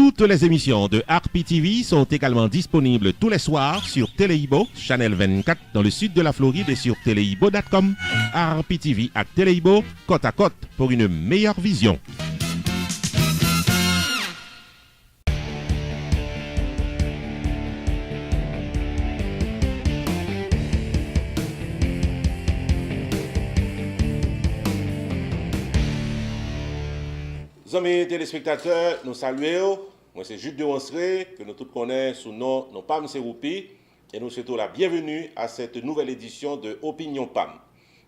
Toutes les émissions de Harpi TV sont également disponibles tous les soirs sur Téléibo, Channel 24 dans le sud de la Floride et sur téléibo.com. Harpi TV à Téléibo, côte à côte pour une meilleure vision. Amis téléspectateurs, nous saluons. Moi, c'est Jude de Wansré, que nous tous connaissons sous nom non Pam Seroupi, et nous souhaitons la bienvenue à cette nouvelle édition de Opinion Pam.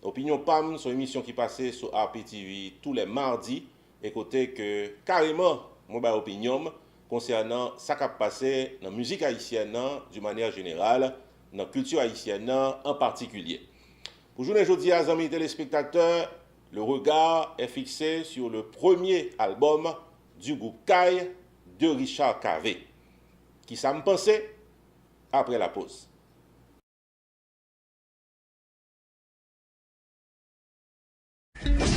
Opinion Pam, c'est une émission qui passait sur Harpi TV tous les mardis, et côté que carrément, mon opinion concernant ce qui a passé dans la musique haïtienne, d'une manière générale, dans la culture haïtienne en particulier. Pour aujourd'hui, amis téléspectateurs, le regard est fixé sur le premier album du groupe Kai de Richard Cavé. Qui ça me pensait après la pause.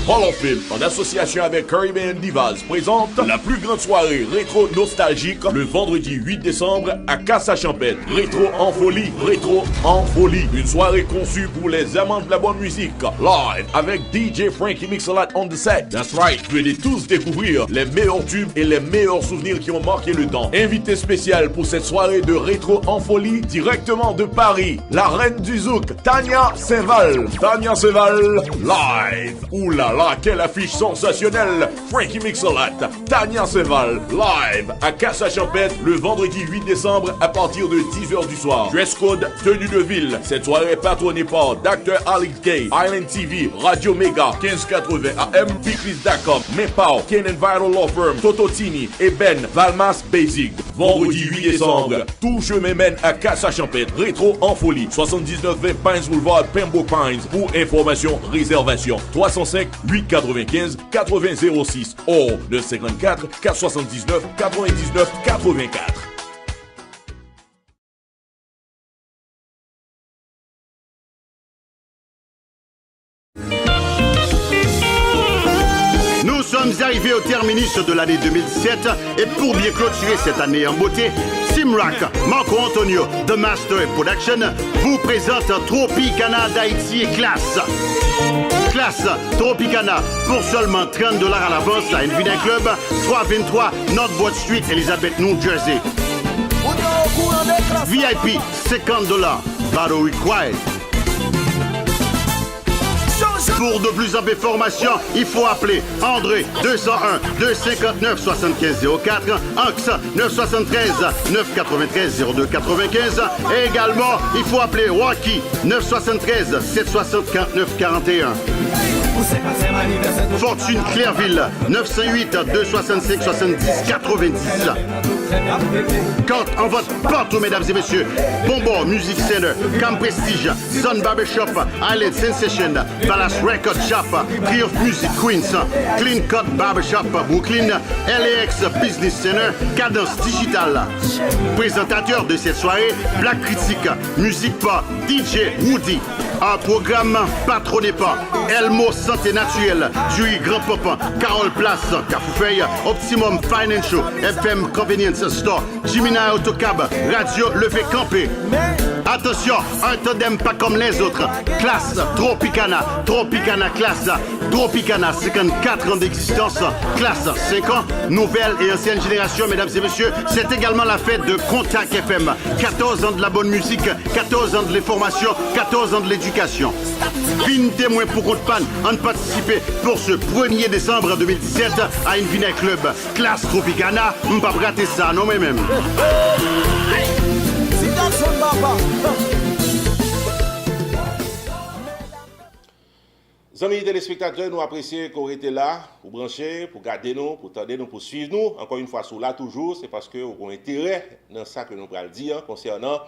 Hall of Fame, en association avec Caribbean Divas, présente la plus grande soirée rétro nostalgique le vendredi 8 décembre à Casa-Champêtre. Rétro en folie, rétro en folie. Une soirée conçue pour les amants de la bonne musique. Live avec DJ Frankie Mixolat on the set. That's right, venez tous découvrir les meilleurs tubes et les meilleurs souvenirs qui ont marqué le temps. Invité spécial pour cette soirée de rétro en folie, directement de Paris, la reine du zouk, Tania Saint-Val. Tania Saint-Val, live. Ouh là là, quelle affiche sensationnelle! Frankie Mixolat, Tania Saint-Val, live à Casa-Champêtre le vendredi 8 décembre à partir de 10h du soir. Dress code, tenue de ville. Cette soirée est patronnée par Dr. Alex Gay, Island TV, Radio Mega, 1580 AM, Piclis.com, Mepao, Ken Viral Law Firm, Tototini et Ben Valmas Basic. Vendredi 8 décembre, tout chemin mène à Casa-Champêtre. Rétro en folie. 7920 Pines Boulevard, Pembroke Pines. Pour information, réservation 305 895 8006 ou 254 479 99 84. Nous sommes arrivés au terminus de l'année 2017 et pour bien clôturer cette année en beauté, Simrac, Marco Antonio, The Master Production vous présente Tropicana d'Haïti et Classe. Classe Tropicana pour seulement $30 à l'avance à Invina Club, 323 Northwood Street, Elizabeth, New Jersey. VIP $50, battle required. Pour de plus amples informations, il faut appeler André 201 259 7504, Anx 973 993 0295 et également il faut appeler Rocky 973 760 49 41. Fortune Clairville 908 265 70 90. Quand on vote partout, mesdames et messieurs, Bonbon Music Center, Cam Prestige, Sun Barbershop, Island Sensation, Palace Record Shop, Triumph Music Queens, Clean Cut Barbershop, Brooklyn, LAX Business Center, Cadence Digital. Présentateur de cette soirée, Black Critique, Musique Pas, DJ Woody. Un programme patronné par Elmo Santé Naturelle, Jury Grand Pop, Carole Place, Cafoufeuille, Optimum Financial, FM Convenience Store, Gemini Autocab, Radio Levé Campé. Attention, un tandem pas comme les autres. Classe Tropicana, Tropicana Classe, Tropicana 54 ans d'existence, Classe 5 ans, nouvelle et ancienne génération, mesdames et messieurs. C'est également la fête de Contact FM. 14 ans de la bonne musique, 14 ans de l'information, 14 ans de l'éducation. Fin témoin pour coup de panne en participer pour ce 1er décembre 2017 à Invina Club. Classe Tropicana, m'pas rater ça, non mais même. Amis téléspectateurs, nous apprécions qu'on était là pour brancher, pour garder nous, pour tendre nous, pour suivre nous. Encore une fois, là toujours, c'est parce que vous avez intérêt dans ça que nous allons dire concernant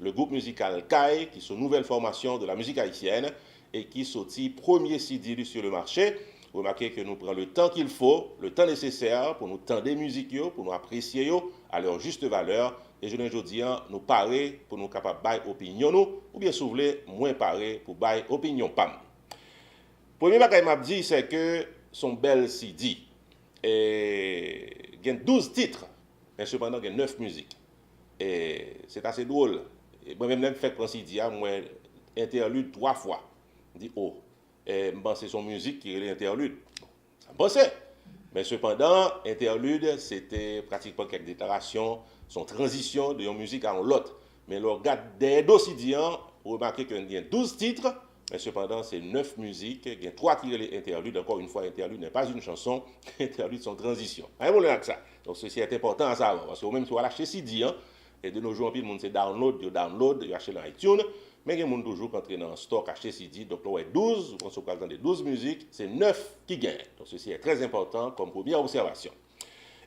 le groupe musical Kai, qui est une nouvelle formation de la musique haïtienne et qui sortit premier CD sur le marché. Remarquez que nous prenons le temps qu'il faut, le temps nécessaire pour nous tendre des musiques, pour nous apprécier à leur juste valeur. Et je ne dis nous parer pour nous capables de bailler opinion nous, ou bien si vous voulez, moins parer pour bailler opinion PAM. Premier bagay m'a dit, c'est que son bel CD, il y a 12 titres mais cependant, il y a 9 musiques. Et c'est assez drôle. Moi-même, je fais Pransidia, moi, interlude 3 fois. Je dis, oh, je pense que c'est son musique qui est l'interlude. Ça me pensait. Mais cependant, interlude, c'était pratiquement quelques déclarations, son transition d'une musique à l'autre. Mais le regard des dossiers, vous remarquez qu'il y a 12 titres, mais cependant, c'est 9 musiques. Il y a 3 qui sont interludes. Encore une fois, interlude n'est pas une chanson, interlude son transition. Que ça. Donc, ceci est important à savoir. Parce que même si vous achetez CD, et de nos jours, le monde c'est download, vous achetez dans iTunes, mais il y a des gens toujours qui entrent dans un stock, acheter CD. Donc, là, 12, on se parle dans des 12 musiques, c'est 9 qui gagnent. Donc, ceci est très important comme première observation.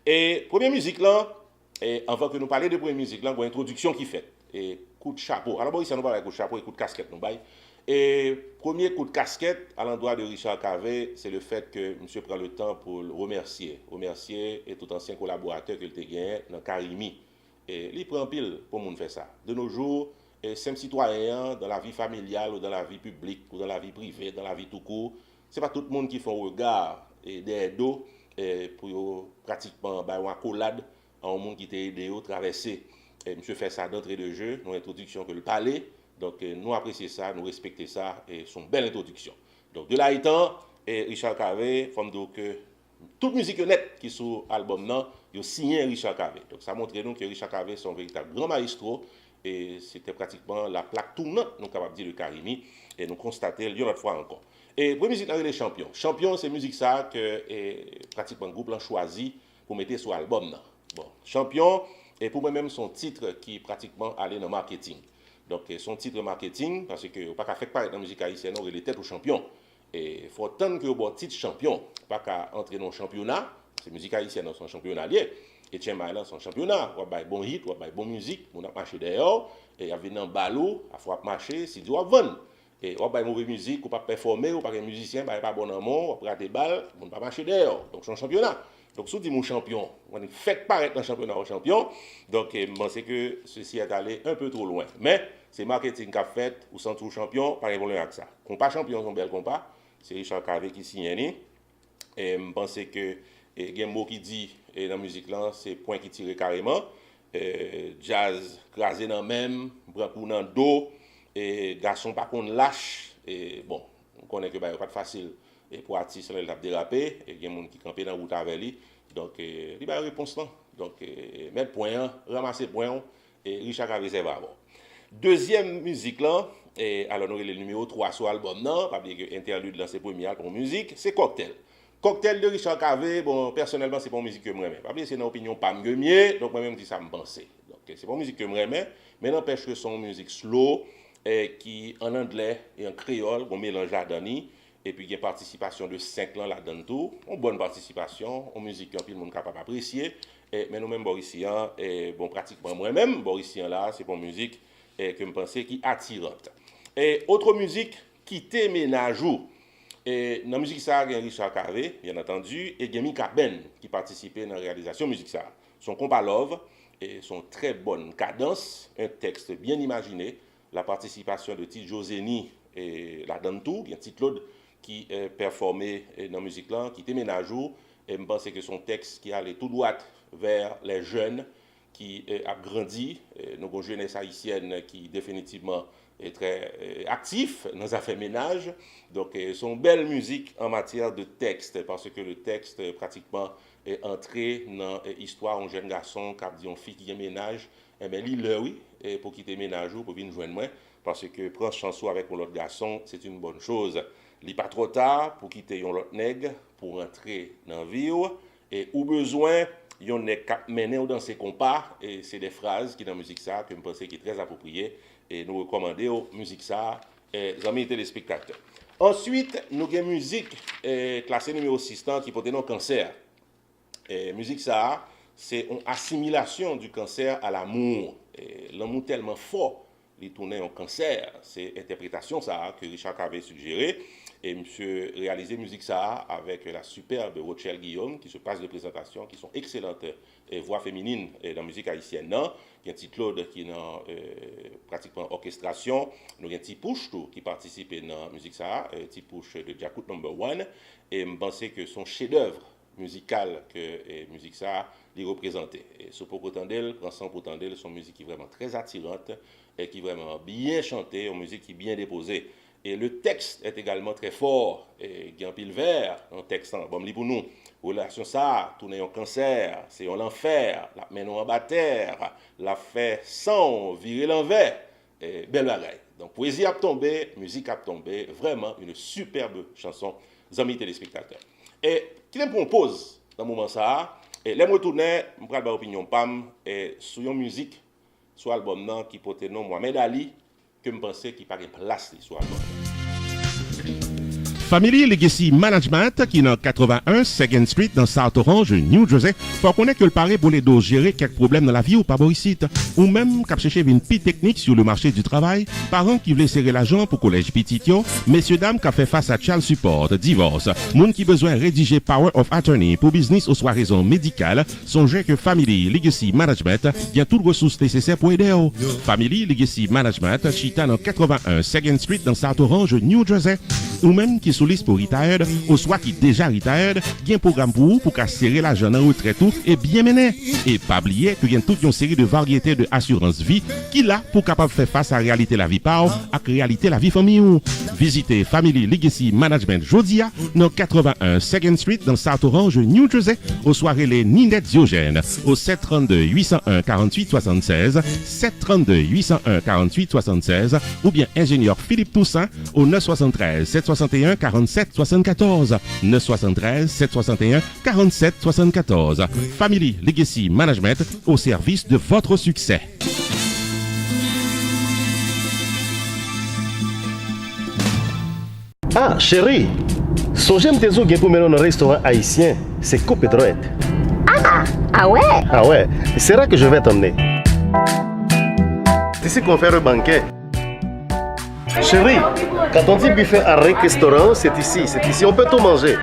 Et première musique là, et avant que nous parlions de première musique là, il y a une introduction qui fait. Et coup de chapeau. Alors, ici, nous parlons de coup de chapeau et coup de casquette. Nous baille. Et premier coup de casquette à l'endroit de Richard Cavé, c'est le fait que monsieur prend le temps pour le remercier. Remercier et tout ancien collaborateur qu'il a gagné dans Karimi. Et il prend pile pour nous faire ça. De nos jours, simple citoyen dans la vie familiale ou dans la vie publique ou dans la vie privée, dans la vie tout court, c'est pas tout le monde qui fait un regard et des dos pour pratiquement une accolade à un monde qui t'a aidé à traverser. Et monsieur fait ça d'entrée de jeu, dans l'introduction que le palais. Donc, nous apprécions ça, nous respectons ça, et c'est une belle introduction. Donc, de là étant, Richard Cavé, donc, toute musique nette qui est sur l'album, il a signé Richard Cavé. Donc, ça montre nous que Richard Cavé est un véritable grand maestro, et c'était pratiquement la plaque tournante, nous sommes capables de dire de Karimi, et nous constatons une autre fois encore. Et pour musique, les champions. Champions, c'est musique ça que pratiquement le groupe l'a choisi pour mettre sur l'album. Bon, champion, et pour moi-même, son titre qui est pratiquement allé dans le marketing. Donc, son titre marketing, parce que vous pas qu'à faire paraître dans la musique haïtienne, on est tête au champion. Et il faut attendre que vous titre champion, pas qu'à entrer dans le championnat, c'est musique haïtienne, son championnat lié. Et tiens, là, son championnat, vous avez bon hit, vous avez bon musique, vous avez marché dehors, et vous avez dans le ballot, il faut marcher, si vous avez vendre. Et vous avez mauvaise musique, vous pas performer, vous pas un musicien, vous pas bon amour, vous rater balle, vous ne pas marcher dehors. Donc, son championnat. Donc, si vous dites mon champion, on fait paraître dans le championnat au champion. Donc, je pense que ceci est allé un peu trop loin. Mais, c'est marketing qu'a fait, ou sans tout champion, pas de avec ça. Compas champion, son bel compas. C'est Richard Cavé qui signe. Et je pense que il y a un mot qui dit dans la musique là, c'est point qui tire carrément. Jazz crasé dans même, bras pour dans dos, et garçon pas qu'on lâche. Et bon, on connaît que pas de facile. Et pour artiste, il a dérapé, et il y a des gens qui campent dans la route avec lui. Donc, il a une réponse là. Donc, mettre point, ramasser point, et Richard Cavé c'est bravo. Deuxième musique là, et alors nous avons le numéro 3 sur l'album, non, pas bien que interlude dans ses premiers albums musique, c'est Cocktail. Cocktail de Richard Cavé, bon, personnellement, c'est pas une musique que moi j'aime. Pas bien, c'est une opinion pas mieux, donc moi-même, si ça me pensait. Donc, c'est pas une musique que moi j'aime, mais n'empêche que son musique slow, qui en anglais et en créole, on mélange là-dedans. Et puis, il y a une participation de 5 ans là-dedans tout. Une bonne participation, en musique que tout le monde est capable d'apprécier. Mais nous-mêmes, Borisien, bon, pratiquement moi-même, Borisien là, c'est pour musique que je pensais qui est attirante. Et autre musique qui t'éménage. Et dans la musique, ça, il y a Richard Cavé, bien entendu, et il y a Mika Ben qui participait dans la réalisation de la musique. Ça. Son compas Love, et son très bonne cadence, un texte bien imaginé, la participation de Tite Josénie et la Dantou, il y a Tite Claude qui performait dans la musique là, qui déménage, et je pense que son texte qui allait tout droit vers les jeunes qui a grandi, nos jeunesse haïtienne qui définitivement est très actif dans les affaires ménage. Donc, son belle musique en matière de texte, parce que le texte pratiquement est entré dans l'histoire d'un jeune garçon qui a dit une fille qui a ménage, et bien, il oui, pour quitter ménage pour venir joindre moi, parce que prendre chanson avec un autre garçon, c'est une bonne chose. Il n'est pas trop tard pour quitter un autre nègre, pour entrer dans la vie, et au besoin, il y a mené dans ses compas, et c'est des phrases qui dans la musique ça, que je pense qui est très appropriée, et nous recommandons aux musique ça, amis téléspectateurs. Ensuite, nous avons une musique classée numéro 6 qui porte le cancer. Musique ça, c'est une assimilation du cancer à l'amour. L'amour tellement fort, il tournait en cancer. C'est l'interprétation ça que Richard avait suggéré. Et monsieur réalisé musique ça avec la superbe Rochelle Guillaume qui se passe de présentation, qui sont excellentes voix féminines dans la musique haïtienne. Non? Il y a un petit Claude qui est dans pratiquement orchestration. Nous avons un petit Pouche qui participe dans la musique ça, un petit Pouche de Jakut No. 1. Et je pense que son chef-d'œuvre musicale que musique ça les représenter. Et ce pour autant d'elle, Ensemble pour autant d'elle, sont musique qui est vraiment très attirante et qui est vraiment bien chantée, une musique qui est bien déposée. Et le texte est également très fort. Et il y a un pile vert dans le texte. Bon, pour nous, relation ça, tourner en cancer, c'est en l'enfer, la mène en bataire, la fait sans virer l'envers. Belle bagaille. Donc, poésie a tombé, musique a tombé. Vraiment, une superbe chanson, amis téléspectateurs. Et qui me propose dans ce moment ça, et les retourner, je vais avoir opinion PAM, et sur une musique, sur l'album qui porte le nom Mohamed Ali, que je pensais qu'il paraît place sur l'album. Family Legacy Management, qui est dans 81 2nd Street dans South Orange, New Jersey, faut connaître que le paraît pour les dos gérer quelques problèmes dans la vie ou pas boricite, ou même cap chercher une petite technique sur le marché du travail, parents qui voulaient serrer l'argent pour collège petitio, messieurs dames qui a fait face à child support, divorce, moun qui besoin rédiger power of attorney pour business ou soit raison médicale, songez que Family Legacy Management vient toutes ressources nécessaires pour aider. Family Legacy Management, chita dans 81 2nd Street dans South Orange, New Jersey, ou même qui sous liste pour retired, ou soit qui déjà retired, il y a un programme pour vous pour qu'à serrer l'argent en retraite tout et bien mener. Et pas oublier qu'il y a toute une série de variétés de assurance vie qui là pour capable faire face à la réalité la vie par à la réalité la vie famille. Visitez Family Legacy Management Jodia dans 81 2nd Street dans South Orange, New Jersey, aux soirées les Ninette Diogène au 732 801 48 76, 732 801 48 76 ou bien ingénieur Philippe Toussaint au 973 761 47 74, 973 761 47 74. Family Legacy Management au service de votre succès. Ah, chérie, songez tes os pour mener dans un restaurant haïtien, c'est Coupe et Droite. Ah ouais? Ah ouais, c'est là que je vais t'emmener. C'est ici qu'on fait le banquet. Chérie, quand on dit buffet à restaurant, c'est ici, on peut tout manger.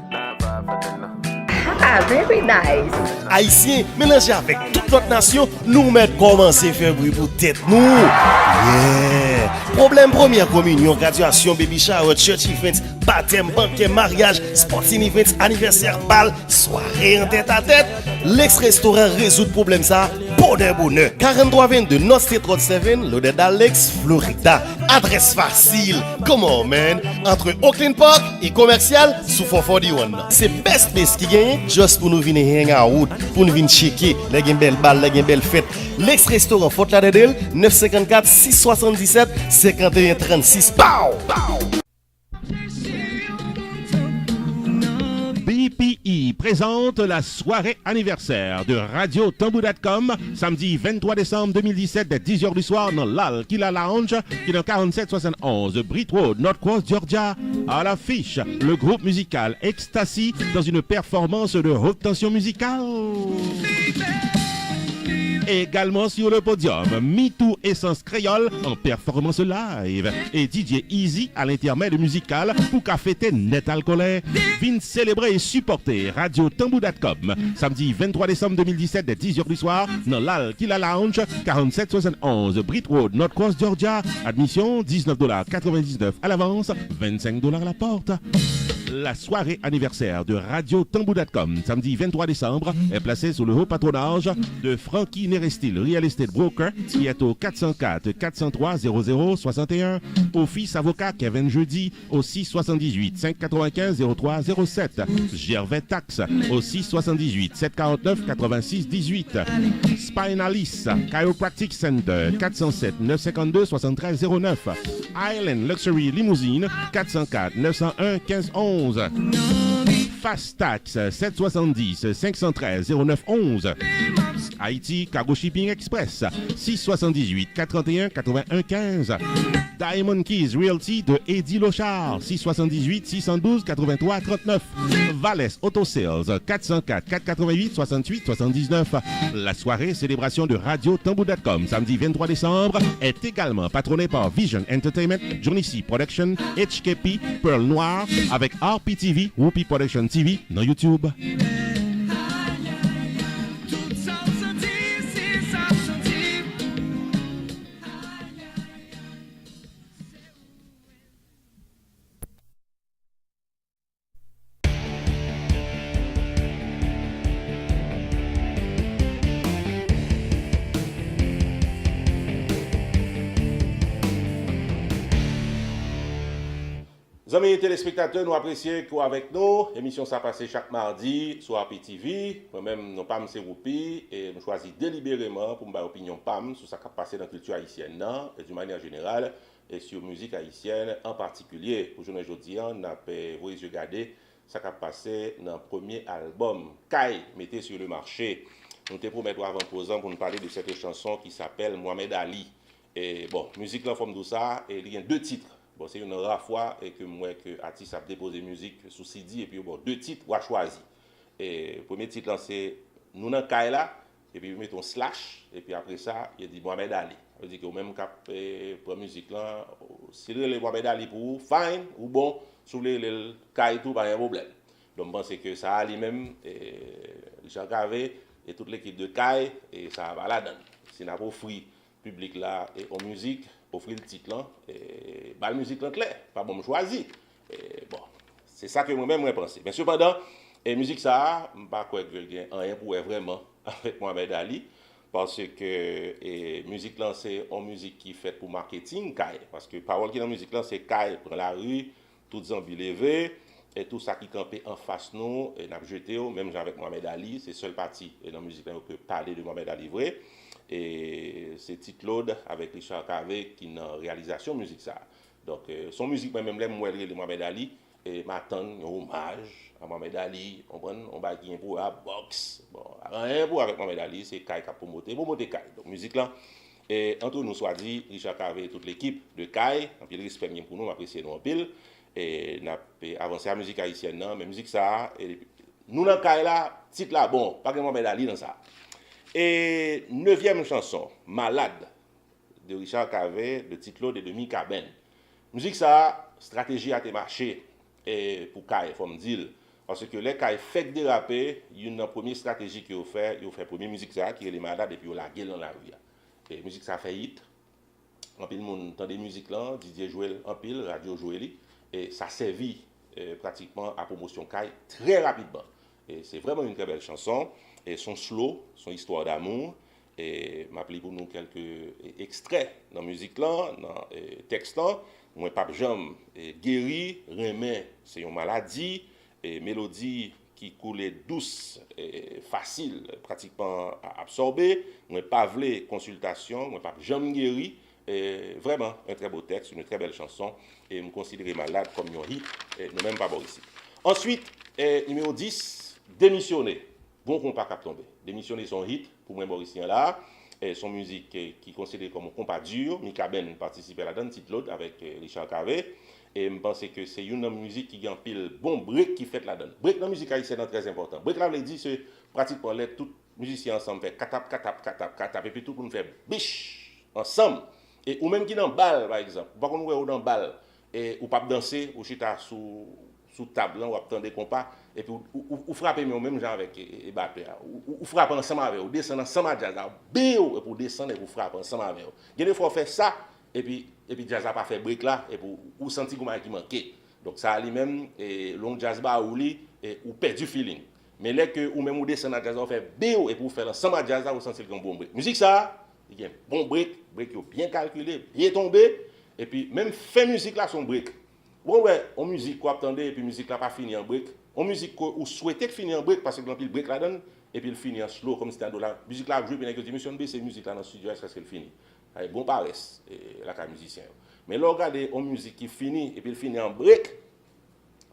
Ah, very nice. Haïtiens, mélangés avec toute notre nation, nous mettons commencer à faire bruit pour tête nous. Yeah! Problème première communion, graduation, baby shower, church events, baptême, banquet, mariage, sporting events, anniversaire, bal, soirée en tête à tête. L'ex-restaurant résout le problème ça, bonheur. 4322 North State Road 7, l'odeur d'Alex, Florida. Adresse facile. Come on, man. Entre Oakland Park et commercial, sous 441. C'est best place qui gagne, juste pour nous venir hang out, pour nous venir checker, les belles balles, les belles fêtes. L'ex-restaurant Fort Lauderdale, 954 677 51 36. Pow! BPI présente la soirée anniversaire de Radio Tambou.com samedi 23 décembre 2017 dès 10h du soir dans l'Al Killa Lounge qui est dans 4771 Britt Road, North Cross, Georgia. À l'affiche, le groupe musical Ecstasy dans une performance de haute tension musicale. Également sur le podium, MeToo Essence Créole en performance live et DJ Easy à l'intermède musical pour qu'à fêter net alcoolé. Vin célébrer et supporter Radio Tambou.com samedi 23 décembre 2017 dès 10h du soir dans l'Al Killa Lounge 4771 Britt Road, North Cross, Georgia. Admission $19,99 à l'avance, $25 à la porte. La soirée anniversaire de Radio Tambou.com samedi 23 décembre est placée sous le haut patronage de Frankie Nerestil Real Estate Broker qui est au 404 403 0061. Office avocat Kevin Jeudi au 678 595 03 07. Gervais Tax au 678 749 86 18. Spinalis Chiropractic Center 407 952 73 09. Island Luxury Limousine 404 901 15 11. Fast Tax 770 513 09 11. Haïti Cargo Shipping Express 678 431 81 15. Diamond Keys Realty de Eddie Lochard 678 612 83 39. Valès Auto Sales 404 488 68 79. La soirée célébration de Radio Tambou.com samedi 23 décembre est également patronnée par Vision Entertainment, Johnny C Production, HKP, Pearl Noir avec RPTV, Whoopi Production TV dans YouTube. Amis téléspectateurs, nous apprécions que avec nous. Émission ça passe chaque mardi sur RPTV. Moi-même, nous pas M. Roupi et je choisis délibérément pour me faire opinion PAM sur ce qui a passé dans la culture haïtienne et d'une manière générale et sur la musique haïtienne en particulier. Pour aujourd'hui, on a regardé ce qui a passé dans le premier album Kai, mettez sur le marché. Nous te promettons avant-posant pour nous parler de cette chanson qui s'appelle Mohamed Ali. Et bon, musique là, forme de ça, et il y a 2 titres. Bon, c'est une rare fois et que moi, que artiste a déposé musique sous CD, et puis bon, 2 titres, on a choisi. Et le premier titre, c'est Nous dans Kaila, et puis vous mettez un slash, et puis après ça, il dit Mohamed Ali. On dit que vous même cap pour la musique là, si vous voulez Mohamed Ali pour vous, fine, ou bon, si vous voulez le Kai tout, pas de problème. Donc, je pense que ça a lui-même, Richard Cavé, et toute l'équipe de Kai, et ça va la donne. Si on a offert public là, et en musique, offrir le titre là, et la musique là clair, pas bon choisi. Bon, c'est ça que moi-même je pense. Mais cependant, la musique ça, je ne sais pas quoi que je gagne rien pour vraiment avec Mohamed Ali, parce que la musique là c'est une musique qui est faite pour marketing, Kai, parce que parole qui est dans la musique là c'est Kai prend la rue, toutes zombies levées, et tout ça qui campait en face nous, et n'a jeté, même avec Mohamed Ali, c'est seule partie dans la musique là que parler de Mohamed Ali vrai. Et c'est Tite Claude avec Richard Cavé qui est en réalisation musique ça. Donc son musique même moi de Mohamed Ali et m'attend un hommage à Mohamed Ali, on va qui pour la boxe. Bon, rien pour avec Mohamed Ali, c'est Kai qui a promoté Kai. Donc musique là et entre nous soit dit Richard Cavé et toute l'équipe de Kai, en pile respect pour nous, apprécier nous en pile et n'a avancé la musique haïtienne non, mais musique ça et nous dans Kai là, titre là bon, pas que Mohamed Ali dans ça. Et 9e chanson, Malade, de Richard Cavé, de Tite Claude et de Mika Ben. Musique ça, stratégie a été marché pour Kai, faut me dire. Parce que les Kai fait déraper, il y a une première stratégie qu'ils ont fait première musique ça, qui est les malades, et puis ils ont la gueule dans la rue. Et musique ça fait hit. En pile, monde entend des musiques là, Didier Joël en pile, Radio Joël, et ça servit pratiquement à promotion Kai très rapidement. Et c'est vraiment une très belle chanson. Et son slow, son histoire d'amour, et m'appelez pour nous quelques extraits dans la musique là, dans le texte là. Moi, Pape Jam, guéri, remè, c'est une maladie, et mélodie qui coulait douce et facile, pratiquement à absorber. Moi, pas vle consultation, moi, Pape Jam guéri, et vraiment un très beau texte, une très belle chanson, et me considérer malade comme un hit, et nous même pas bon ici. Ensuite, numéro 10, démissionner. Bon compas cap tombé. Démissionner son hit pour moi Mauricien là, et son musique qui est considérée comme un compas dur. Mika Ben participe à la danse Tite Claude avec Richard Cavé et je pense que c'est une musique qui a un pile bon break qui fait la donne. Break dans la musique haïtienne est très important. Break là veut dire c'est pratiquement les tous musiciens ensemble fait katap et puis tout le monde fait biche ensemble et ou même qui dans balle par exemple. Par contre ou dans balle et ou pas danser ou chita sous table ou attendre des compas et puis ou frapper même genre avec et batteur ou frapper ensemble avec ou descendre ensemble à jazz béo et pour descendre et pour frapper ensemble avec il y a des fois faire ça et puis jazz a pas fait break là et pour ou sentir comment qui manquait donc ça lui même et long jazz ba ou li et ou perd du feeling mais là que ou même ou descendre à jazz on fait béo et pour faire ensemble à jazz ou sentir un bon break musique ça il y a un bon break bien calculé bien tombé et puis même fait musique là son break. Bon ouais, en musique qu'on attendait et puis musique là pas fini en break. En musique qu'on souhaitait finir en break parce que dans le break là donne et puis il finit en slow comme si c'était un la musique là jouer puis que dit monsieur c'est musique là dans le studio est-ce qu'elle finit. Avec bon paresse et la musicien. Mais là regardez en musique qui finit et puis il finit en break.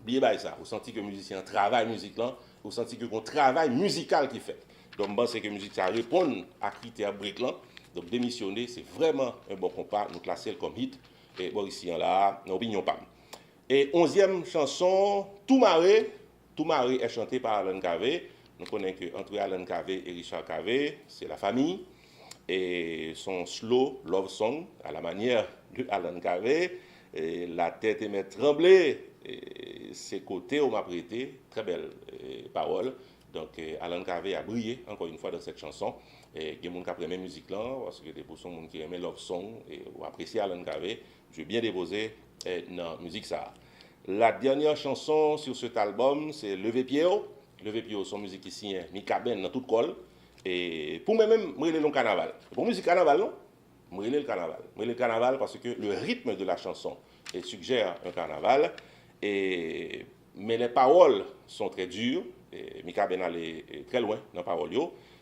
Bien bah ça, vous sentez que le musicien travaille musique là, vous sentez que un travail musical qui fait. Donc je pense que musique ça répond à critère break là. Donc démissionner c'est vraiment un bon compas, nous classer comme hit et Mauricien là, opinion PAM. Et 11e chanson, Tout Maré est chanté par Alan Cavé. Nous connaissons qu'entre Alan Cavé et Richard Cavé, c'est la famille. Et son slow love song, à la manière de Alan Cavé, et la tête est tremblée, et ses côtés on m'a prêté, très belle parole. Donc Alan Cavé a brillé encore une fois dans cette chanson. Et il y a des gens qui aiment la musique là, parce que des gens qui aiment love song et apprécient Alan Cavé, je vais bien déposer dans la musique ça. La dernière chanson sur cet album, c'est Levé Pied. Levé Pied, son musique qui signe Mika Ben dans toute colle. Et pour moi-même, je le carnaval. Pour musique carnaval, non? Je le carnaval. Je le carnaval parce que le rythme de la chanson suggère un carnaval. Mais les paroles sont très dures. Mika Ben allait très loin dans les paroles.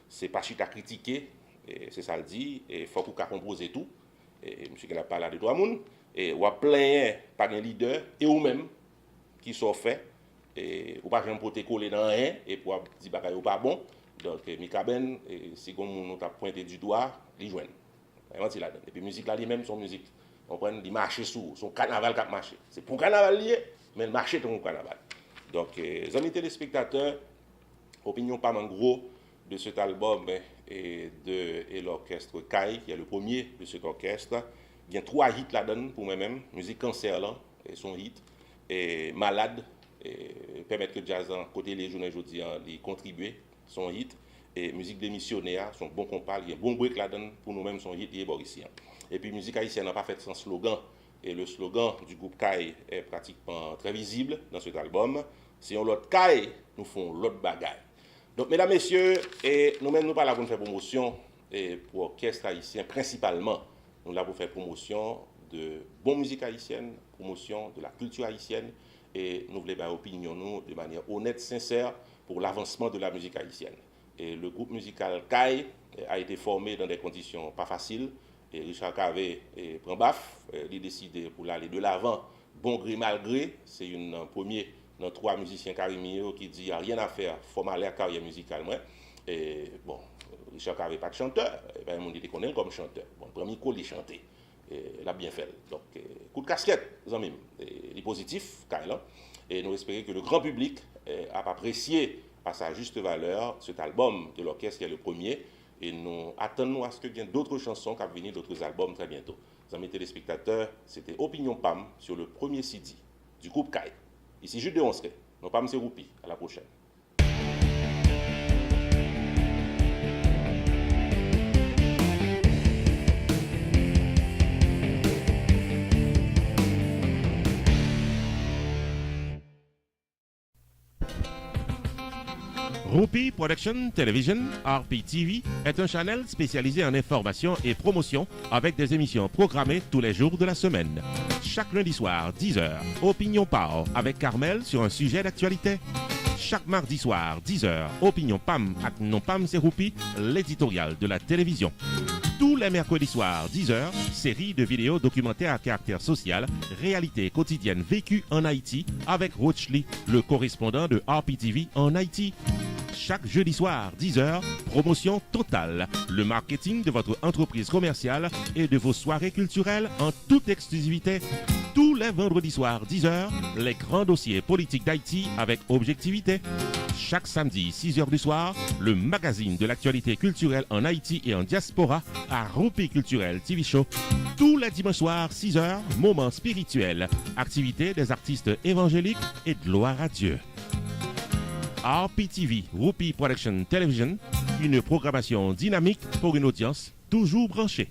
C'est pas chita critiquer, c'est ça le dit. Il faut qu'on composer tout. Monsieur qui n'a parlé de trois personnes. Et ou a plein par un leader et ou même qui sont faits. Ou pas jamais porter coller dans rien et pour dire bagaille ou pas bon. Donc Mika Ben, si on t'a pointé du doigt, il joue. Et puis musique là lui-même son musique. On prend il marcher sous son carnaval qui marché. C'est pour carnaval lié, mais le marché dans le carnaval. Donc amis téléspectateurs, opinion pas en gros de cet album et l'orchestre Kai, qui est le premier de cet orchestre. Il y a 3 hits là-dedans pour moi-même. Musique Cancer là, et son hit. Et Malade, et permettre que jazz côté les journées aujourd'hui les contribuer son hit. Et musique démissionnaire, son bon compas, il y a un bon break là-dedans pour nous-mêmes son hit et Borisien. Et puis musique haïtienne n'a pas fait sans slogan. Et le slogan du groupe Kai est pratiquement très visible dans cet album. Si on l'autre Kai, nous font l'autre bagaille. Donc mesdames, messieurs, et nous-mêmes nous pas là pour faire promotion et pour orchestre haïtien principalement. Nous là pour faire promotion de bonne musique haïtienne, promotion de la culture haïtienne et nous voulons avoir opinion nous de manière honnête, sincère pour l'avancement de la musique haïtienne. Et le groupe musical Kai a été formé dans des conditions pas faciles. Et Richard Cavé prend baf, il a décidé pour aller de l'avant, bon gré mal gré. C'est un premier dans 3 musiciens carimiers qui dit il n'y a rien à faire, il faut aller à la carrière musicale. Et bon, Richard Cavé pas de chanteur, et bien, on dit qu'on est comme chanteur. Bon, le premier coup, il chantait. Il a bien fait. Donc, coup de casquette, les amis, il est positif, Kyle. Et nous espérons que le grand public a apprécié à sa juste valeur cet album de l'orchestre qui est le premier. Et nous attendons à ce qu'il y ait d'autres chansons qui vont venir, d'autres albums très bientôt. Les amis téléspectateurs, c'était Opinion PAM sur le premier CD du groupe Kai. Ici Jules de Onsré, non pas M. Roupi. À la prochaine. Roupi Production Television, RPTV, est un channel spécialisé en information et promotion avec des émissions programmées tous les jours de la semaine. Chaque lundi soir, 10h, Opinion Power avec Carmel sur un sujet d'actualité. Chaque mardi soir, 10h, Opinion PAM avec Non PAM c'est Roupi, l'éditorial de la télévision. Tous les mercredis soirs, 10h, série de vidéos documentaires à caractère social, réalité quotidienne vécue en Haïti avec Roach Lee, le correspondant de RPTV en Haïti. Chaque jeudi soir, 10h, promotion totale. Le marketing de votre entreprise commerciale et de vos soirées culturelles en toute exclusivité. Tous les vendredis soirs, 10h, les grands dossiers politiques d'Haïti avec objectivité. Chaque samedi, 6h du soir, le magazine de l'actualité culturelle en Haïti et en diaspora à Roupi Culturel TV Show. Tous les dimanches soirs, 6h, moments spirituels, activités des artistes évangéliques et gloire à Dieu. RPTV, Roupi Production Television, une programmation dynamique pour une audience toujours branchée.